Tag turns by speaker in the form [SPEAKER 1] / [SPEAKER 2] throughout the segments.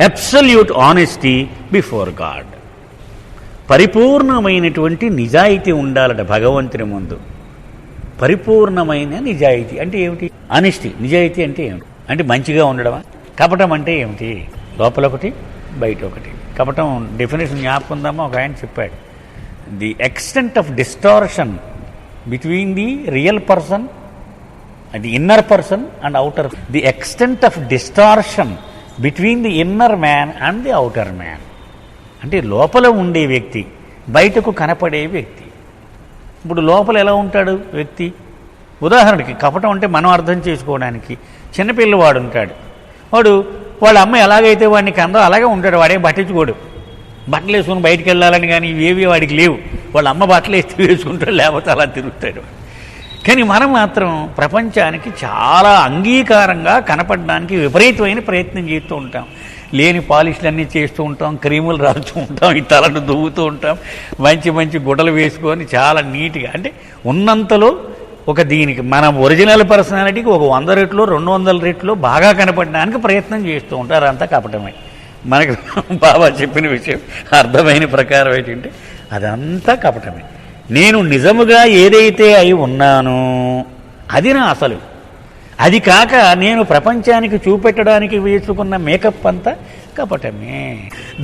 [SPEAKER 1] Absolute honesty before God. పరిపూర్ణమైనటువంటి నిజాయితీ ఉండాలట భగవంతుని ముందు. పరిపూర్ణమైన నిజాయితీ అంటే ఏమిటి? ఆనెస్టీ, నిజాయితీ అంటే ఏమిటి? అంటే మంచిగా ఉండడమా? కపటం అంటే ఏమిటి? లోపల ఒకటి బయట ఒకటి. కపటం డెఫినేషన్ జ్ఞాపకం ఉందామా? ఒక ఆయన చెప్పాడు, the extent of distortion between the real person, the inner person and outer. The extent of distortion between the inner man and the outer man. అంటే లోపల ఉండే వ్యక్తి, బయటకు కనపడే వ్యక్తి. ఇప్పుడు లోపల ఎలా ఉంటాడు వ్యక్తి? ఉదాహరణకి కపటం అంటే మనం అర్థం చేసుకోవడానికి, చిన్నపిల్లవాడు ఉంటాడు, వాడు వాళ్ళ అమ్మ ఎలాగైతే వాడిని కందో అలాగే ఉంటాడు, వాడేం పట్టించుకోడు. బట్టలు వేసుకుని బయటికి వెళ్ళాలని కానీ ఇవేవి వాడికి లేవు. వాళ్ళ అమ్మ బట్టలు వేస్తే వేసుకుంటాడు, లేకపోతే అలా తిరుగుతాడు. కానీ మనం మాత్రం ప్రపంచానికి చాలా అంగీకారంగా కనపడడానికి విపరీతమైన ప్రయత్నం చేస్తూ ఉంటాం. లేని పాలిష్లన్నీ చేస్తూ ఉంటాం, క్రీములు రాస్తూ ఉంటాం, ఈ తలను దువ్వుతూ ఉంటాం, మంచి మంచి గుడ్డలు వేసుకొని చాలా నీట్గా, అంటే ఉన్నంతలో ఒక దీనికి మన ఒరిజినల్ పర్సనాలిటీకి ఒక 100 రెట్లు 200 రెట్లు బాగా కనపడడానికి ప్రయత్నం చేస్తూ ఉంటారు. అంతా కపటమే. మనకు బాబా చెప్పిన విషయం అర్థమైన ప్రకారం ఏంటంటే అదంతా కపటమే. నేను నిజముగా ఏదైతే అయి ఉన్నానో అది నా అసలు. అది కాక నేను ప్రపంచానికి చూపెట్టడానికి వేసుకున్న మేకప్ అంతా కపటమే.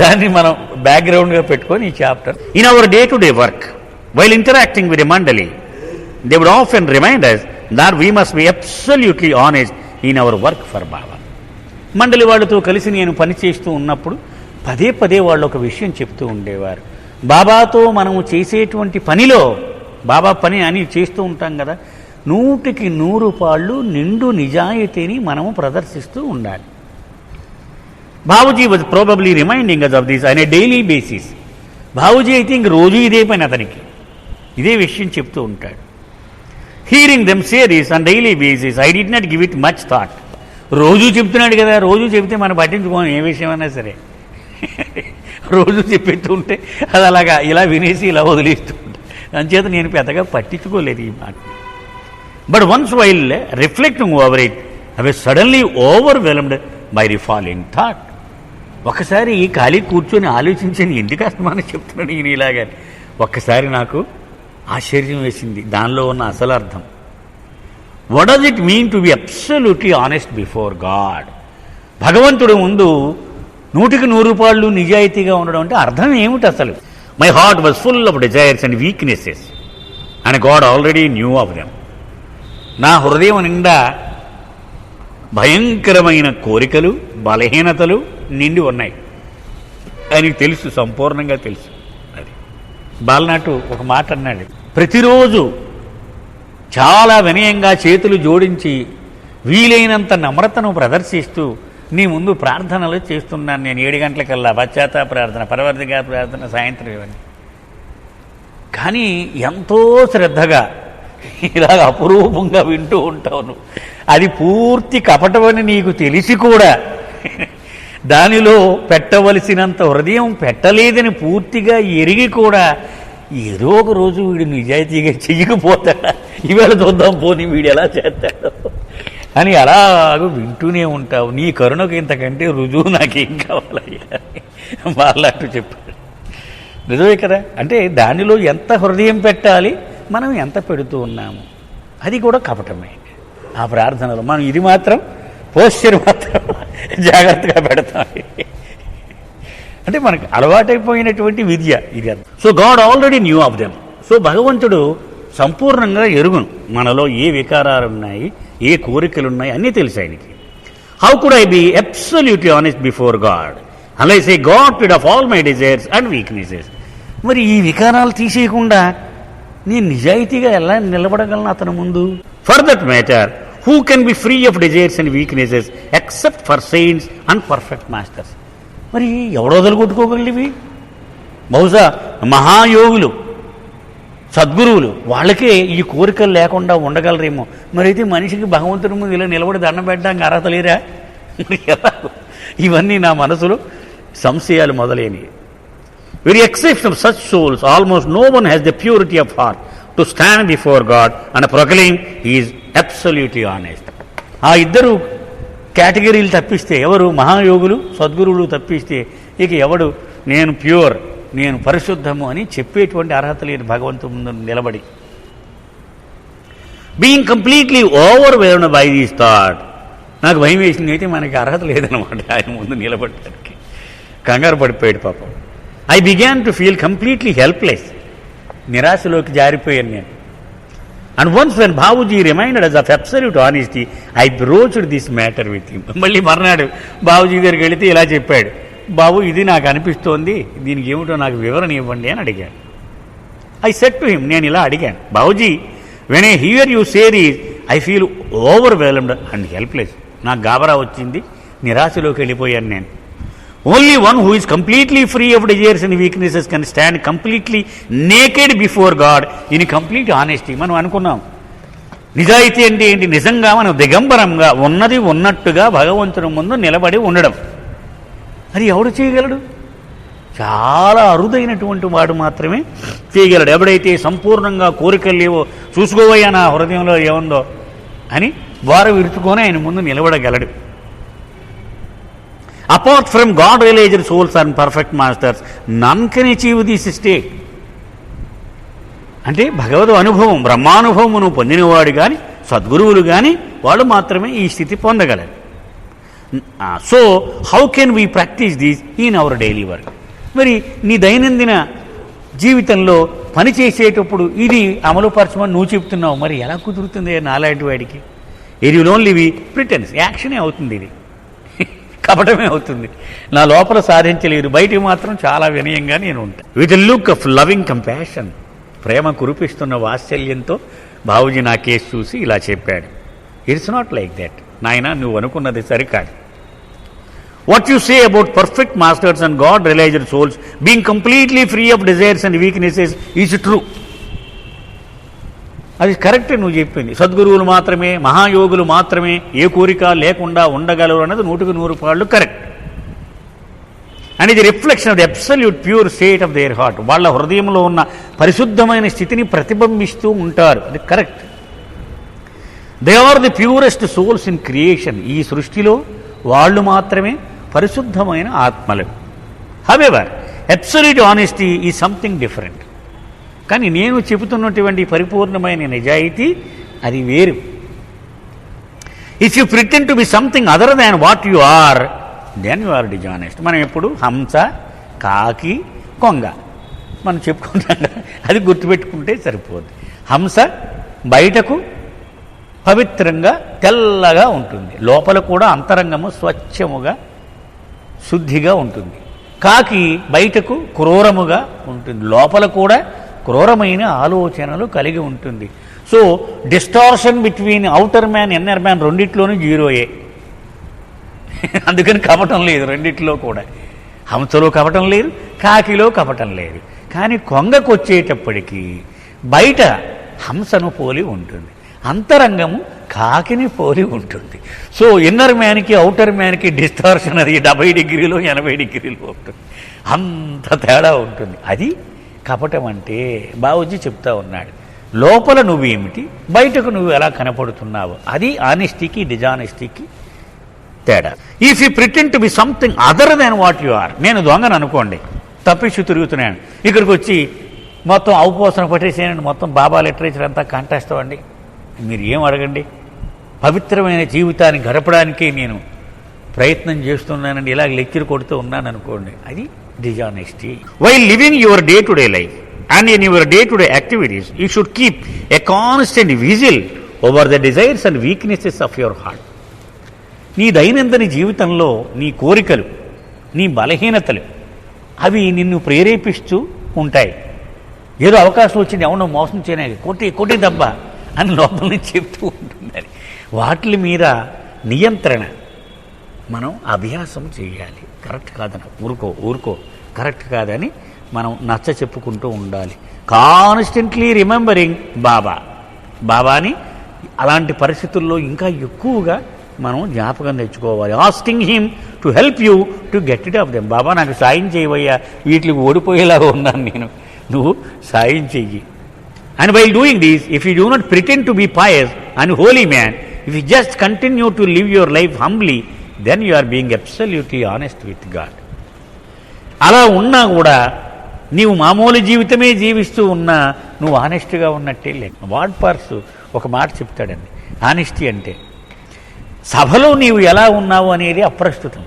[SPEAKER 1] దాన్ని మనం బ్యాక్గ్రౌండ్గా పెట్టుకొని ఈ chapter. In our day to day work while interacting with a మండలి they would often remind us that we must be absolutely honest in our work for Baba. మండలి వాళ్ళతో కలిసి నేను పని చేస్తూ ఉన్నప్పుడు పదే పదే వాళ్ళు ఒక విషయం చెప్తూ ఉండేవారు. బాబాతో మనము చేసేటువంటి పనిలో, బాబా పని అని చేస్తూ ఉంటాం కదా, 100కి 100 పాళ్ళు నిండు నిజాయితీని మనము ప్రదర్శిస్తూ ఉండాలి. Babuji was probably reminding us of this on a daily basis. Babuji అయితే ఇంక రోజు ఇదే పని, అతనికి ఇదే విషయం చెప్తూ ఉంటాడు. Hearing them say this on daily basis, I did not give it much thought. రోజు చెప్తున్నాడు కదా, రోజు చెప్తే మనం పట్టించుకోం ఏ విషయమైనా సరే. రోజు చెప్పేస్తూ ఉంటే అది అలాగా ఇలా వినేసి ఇలా వదిలేస్తూ ఉంటాం. దానిచేత నేను పెద్దగా పట్టించుకోలేదు ఈ మాట. But once while reflecting over it, I was suddenly overwhelmed by the following thought. ఒకసారి ఖాళీ కూర్చొని ఆలోచించని ఎందుకు అస్తమానం చెప్తున్నాడు ఈయన ఇలాగా. ఒక్కసారి నాకు ఆశ్చర్యం వేసింది దానిలో ఉన్న అసలు అర్థం. What does it mean to be absolutely honest before God? భగవంతుడు ముందు 100కి 100 పాళ్ళు నిజాయితీగా ఉండడం అంటే అర్థం ఏమిటి అసలు? My heart was full of desires and weaknesses and God already knew of them. నా హృదయం నిండా భయంకరమైన కోరికలు, బలహీనతలు నిండి ఉన్నాయి. ఆయనకి తెలుసు, సంపూర్ణంగా తెలుసు. అది బాలనాటు ఒక మాట అన్నాడు, ప్రతిరోజు చాలా వినయంగా చేతులు జోడించి వీలైనంత నమ్రతను ప్రదర్శిస్తూ నీ ముందు ప్రార్థనలు చేస్తున్నాను నేను. 7 గంటలకల్లా పశ్చాత్తాప ప్రార్థన, పరవర్తిగా ప్రార్థన, సాయంత్రం ఇవన్నీ. కానీ ఎంతో శ్రద్ధగా ఇలాగ అపురూపంగా వింటూ ఉంటావు నువ్వు. అది పూర్తి కపటమని నీకు తెలిసి కూడా దానిలో పెట్టవలసినంత హృదయం పెట్టలేదని పూర్తిగా ఎరిగి కూడా ఏదో ఒక రోజు వీడు నిజాయితీగా చెయ్యకపోతాడా, ఈవేళ చూద్దాం పోనీ వీడు ఎలా చేస్తాడు అని అలాగ వింటూనే ఉంటావు. నీ కరుణకు ఇంతకంటే రుజువు నాకేం కావాలయ్యా వాళ్ళట్టు చెప్పాడు. నిజమే కదా. అంటే దానిలో ఎంత హృదయం పెట్టాలి, మనం ఎంత పెడుతూ ఉన్నాము, అది కూడా కపటమే. ఆ ప్రార్థనలో మనం ఇది మాత్రం పోస్చర్ మాత్రం జాగ్రత్తగా పెడతాం. అంటే మనకు అలవాటైపోయినటువంటి విద్య ఇది. So God already knew of them. So భగవంతుడు సంపూర్ణంగా ఎరుగును మనలో ఏ వికారాలు ఉన్నాయి, ఏ కోరికలు ఉన్నాయి, అన్నీ తెలుసు ఆయనకి. How could I be absolutely honest before God unless I got rid of all my desires and weaknesses. మరి ఈ వికారాలు తీసేయకుండా నేను నిజాయితీగా ఎలా నిలబడగలను అతని ముందు? For that matter who can be free of desires and weaknesses except for saints and perfect masters. మరి ఎవడో వదులుకొట్టుకోగలివి? బహుశా మహాయోగులు, సద్గురువులు, వాళ్ళకే ఈ కోరికలు లేకుండా ఉండగలరేమో. మరి అయితే మనిషికి భగవంతుడి ముందు ఇలా నిలబడి దండం పెట్టడానికి అర్హత లేరా? ఇవన్నీ నా మనసులో సంశయాలు మొదలైనవి. Very exception of such souls, almost no one has the purity of heart to stand before God and proclaim he is absolutely honest. ఆ ఇద్దరు కేటగిరీలు తప్పిస్తే, ఎవరు మహాయోగులు సద్గురువులు తప్పిస్తే ఇక ఎవడు నేను ప్యూర్, నేను పరిశుద్ధము అని చెప్పేటువంటి అర్హత లేని భగవంతుడి ముందు నిలబడి being completely overwhelmed by these thought, నాకు భయం వేసింది అయితే మనకి అర్హత లేదనమాట ఆయన ముందు నిలబడటానికి. కంగారు పడిపోయాడు పాపం. I began to feel completely helpless, నిరాశలోకి జారిపోయాను నేను. And once when Babuji reminded us of absolute honesty I broached this matter with him. మళ్ళీ మర్నాడు బాబూజీ దగ్గరికి వెళితే ఇలా చెప్పాడు, బాబు ఇది నాకు అనిపిస్తోంది, దీనికి ఏమిటో నాకు వివరణ ఇవ్వండి అని అడిగాను. ఐ సెడ్ టు హిమ్, నేను ఇలా అడిగాను, Babuji when I here you say these I feel overwhelmed and helpless, నాకు గాబరా వచ్చింది, నిరాశలోకి వెళ్ళిపోయాను నేను. Only one who is completely free of desires and weaknesses can stand completely naked before God in complete honesty. మనం అనుకున్నాం నిజాయితీ అంటే ఏంటి, నిజంగా మనం దిగంబరంగా ఉన్నది ఉన్నట్టుగా భగవంతుని ముందు నిలబడి ఉండడం. అది ఎవడు చేయగలడు? చాలా అరుదైనటువంటి వాడు మాత్రమే చేయగలడు. ఎవడైతే సంపూర్ణంగా కోరికలు లేవో, చూసుకోవయ్యా నా హృదయంలో ఏముందో అని వారు విరుచుకొని ఆయన ముందు నిలబడగలడు. Apart from God realised souls and perfect masters none can achieve this state. అంటే భగవద్ అనుభవం, బ్రహ్మానుభవమును పొందినవాడు కానీ సద్గురువులు కానీ వాళ్ళు మాత్రమే ఈ స్థితి పొందగలరు. So how can we practice these in our daily work? మరి నీ దైనందిన జీవితంలో పని చేసేటప్పుడు ఇది అమలుపరచమని నువ్వు చెప్తున్నావు, మరి ఎలా కుదురుతుంది నాలాంటి వాడికి? It will only be pretence, యాక్షనే అవుతుంది, ఇది కపటమే అవుతుంది. నా లోపల సాధించలేదు, బయటికి మాత్రం చాలా వినయంగా నేను ఉంటాను. With look of loving compassion, ప్రేమ కురిపిస్తున్న వాత్సల్యంతో బాబూజీ నా కేసు చూసి ఇలా చెప్పాడు, ఇట్స్ నాట్ లైక్ దట్ నాయన, నువ్వు అనుకున్నది సరికాదు. What you say about perfect masters and God realised souls being completely free of desires and weaknesses is true. అది కరెక్టే నువ్వు చెప్పింది. సద్గురువులు మాత్రమే, మహాయోగులు మాత్రమే ఏ కోరిక లేకుండా ఉండగలరు అన్నది 100% కరెక్ట్. అండ్ ఇది reflection of the absolute pure state of their heart. వాళ్ళ హృదయంలో ఉన్న పరిశుద్ధమైన స్థితిని ప్రతిబింబిస్తూ ఉంటారు, అది correct. They are the purest souls in creation. ఈ సృష్టిలో వాళ్ళు మాత్రమే పరిశుద్ధమైన ఆత్మలు. However absolute honesty is something different. కానీ నేను చెబుతున్నటువంటి పరిపూర్ణమైన నిజాయితీ అది వేరు. If you pretend to be something other than what you are, then you are dishonest. మనం ఎప్పుడు హంస, కాకి, కొంగ మనం చెప్పుకుంటాం, అది గుర్తుపెట్టుకుంటే సరిపోద్ది. హంస బయటకు పవిత్రంగా తెల్లగా ఉంటుంది, లోపల కూడా అంతరంగము స్వచ్ఛముగా శుద్ధిగా ఉంటుంది. కాకి బయటకు క్రూరముగా ఉంటుంది, లోపల కూడా క్రూరమైన ఆలోచనలు కలిగి ఉంటుంది. So distortion between outer man, inner man రెండిట్లోనూ జీరోయే. అందుకని కపటం లేదు రెండిట్లో కూడా. హంసలో కపటం లేదు, కాకిలో కపటం లేదు. కానీ కొంగకు వచ్చేటప్పటికీ బయట హంసను పోలి ఉంటుంది, అంతరంగము కాకిని పోలి ఉంటుంది. సో ఇన్నర్ మ్యాన్కి అవుటర్ మ్యాన్కి డిస్టార్షన్ అది 70 డిగ్రీలో 80 డిగ్రీలో ఉంటుంది, అంత తేడా ఉంటుంది. అది కపటం అంటే బాబూజీ చెప్తా ఉన్నాడు. లోపల నువ్వేమిటి, బయటకు నువ్వు ఎలా కనపడుతున్నావు, అది ఆనెస్టీకి డిజానెస్టీకి తేడా. If you pretend to be something other than what you are, నేను దొంగను అనుకోండి, తప్పించు తిరుగుతున్నాను, ఇక్కడికి వచ్చి మొత్తం అవపోసన పట్టేసేయండి, మొత్తం బాబా లిటరేచర్ అంతా కంటేస్తామండి, మీరు ఏం అడగండి, పవిత్రమైన జీవితాన్ని గడపడానికే నేను ప్రయత్నం చేస్తున్నానండి, ఇలా లెక్చర్ కొడుతూ ఉన్నాను అనుకోండి, అది dishonesty. While living your day to day life and in your day to day activities you should keep a constant whistle over the desires and weaknesses of your heart. నీ దైనందిన జీవితంలో నీ కోరికలు, నీ బలహీనతలు అవి నిన్ను ప్రేరేపిస్తూ ఉంటాయి. ఏదో అవకాశం వచ్చింది, అవును మోసం చేయడానికి కోటి దెబ్బ అని లోపల నుంచి చెప్తూ ఉంటుంది. వాటి మీద నియంత్రణ మనం అభ్యాసం చేయాలి. కరెక్ట్ కాదని ఊరుకో కరెక్ట్ కాదని మనం నచ్చ చెప్పుకుంటూ ఉండాలి. కాన్స్టెంట్లీ రిమెంబరింగ్ బాబాని అలాంటి పరిస్థితుల్లో ఇంకా ఎక్కువగా మనం జ్ఞాపకం తెచ్చుకోవాలి. Asking him to help you to get it off them. Baba నాకు సాయం చేయవయ్యా, వీటికి ఓడిపోయేలాగా ఉన్నాను నేను, నువ్వు సాయం చెయ్యి. And while doing this, if you do not pretend to be pious and holy man, if you just continue to live your life humbly, then you are being absolutely honest with God. అలా ఉన్నా కూడా నీవు మామూలు జీవితమే జీవిస్తూ ఉన్నా నువ్వు ఆనెస్ట్గా ఉన్నట్టే లేదు. వార్డ్ పార్స్ ఒక మాట చెప్తాడండి, ఆనెస్టీ అంటే సభలో నీవు ఎలా ఉన్నావు అనేది అప్రస్తుతం.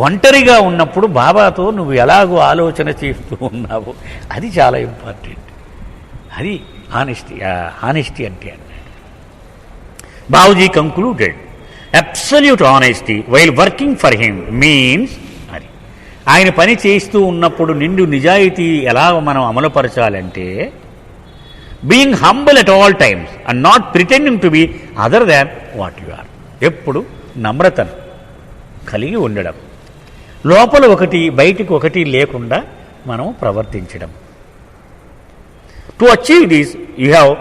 [SPEAKER 1] ఒంటరిగా ఉన్నప్పుడు బాబాతో నువ్వు ఎలాగో ఆలోచన చేస్తూ ఉన్నావు, అది చాలా ఇంపార్టెంట్. అది ఆనెస్టీ అంటే అన్నాడు. Babuji concluded, absolute honesty while working for him means, అది ఆయన పని చేస్తూ ఉన్నప్పుడు నిండు నిజాయితీ ఎలా మనం అమలుపరచాలంటే, being humble at all times and not pretending to be other than what you are. ఎప్పుడు నమ్రతను కలిగి ఉండడం, లోపల ఒకటి బయటికి ఒకటి లేకుండా మనం ప్రవర్తించడం. To achieve this you have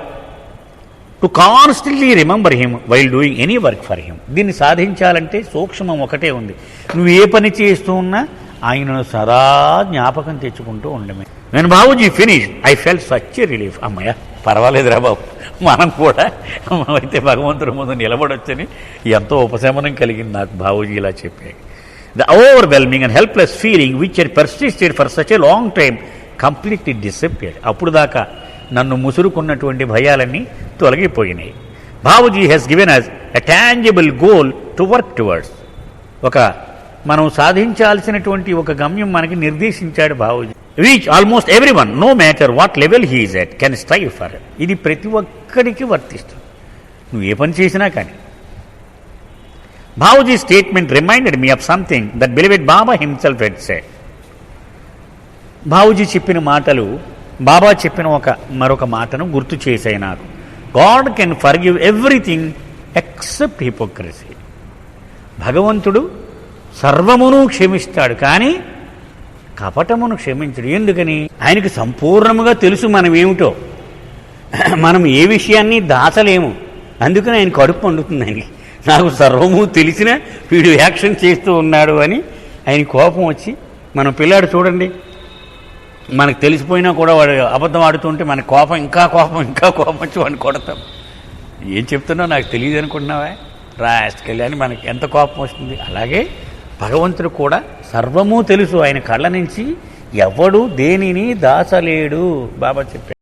[SPEAKER 1] to constantly remember him while doing any work for him. దీన్ని సాధించాలంటే సూక్ష్మం ఒకటే ఉంది, నువ్వు ఏ పని చేస్తూ ఉన్నా ఆయనను సదా జ్ఞాపకం తెచ్చుకుంటూ ఉండమే. నేను Babuji finish I felt such relief. అమ్మయ్య పర్వాలేదురా బాబు, మనం కూడా అయితే భగవంతుడి ముందు నిలబడొచ్చని ఎంతో ఉపశమనం కలిగింది నాకు బాబూజీ ఇలా చెప్పాడు. The overwhelming and helpless feeling which had persisted for such a long time completely disappeared. అప్పుడు దాకా నన్ను ముసురుకున్నటువంటి భయాలన్నీ తొలగిపోయినాయి. Babuji has given us a tangible goal to work towards. ఒక మనం సాధించాల్సినటువంటి ఒక గమ్యం మనకి నిర్దేశించాడు Babuji. Which almost every one, no matter what level he is at, can strive for. ఇది ప్రతి ఒక్కడికి వర్తిస్తుంది, నువ్వు ఏ పని చేసినా కానీ. Babuji statement reminded me of something that beloved Baba himself had said. Babuji చెప్పిన మాటలు, బాబా చెప్పిన మరొక మాటను గుర్తు చేశాయి నాకు. God can forgive everything except hypocrisy. భగవంతుడు సర్వమును క్షమిస్తాడు, కానీ కపటమును క్షమించడు. ఎందుకని? ఆయనకి సంపూర్ణముగా తెలుసు మనం ఏమిటో, మనం ఏ విషయాన్ని దాచలేము. అందుకని ఆయన కడుపు పండుతుంది. ఆయనకి నాకు సర్వము తెలిసిన వీడు యాక్షన్ చేస్తూ ఉన్నాడు అని ఆయన కోపం వచ్చి, మన పిల్లాడు చూడండి, మనకు తెలిసిపోయినా కూడా వాడు అబద్ధం ఆడుతుంటే మన కోపం ఇంకా కోపం వచ్చి వాడిని కొడతాం. ఏం చెప్తున్నా నాకు తెలియదు అనుకుంటున్నావా రాసుకెళ్ళి అని మనకి ఎంత కోపం వస్తుంది. అలాగే భగవంతుడు కూడా సర్వము తెలుసు, ఆయన కళ్ళ నుంచి ఎవడు దేనిని దాచలేడు బాబా చెప్పాడు.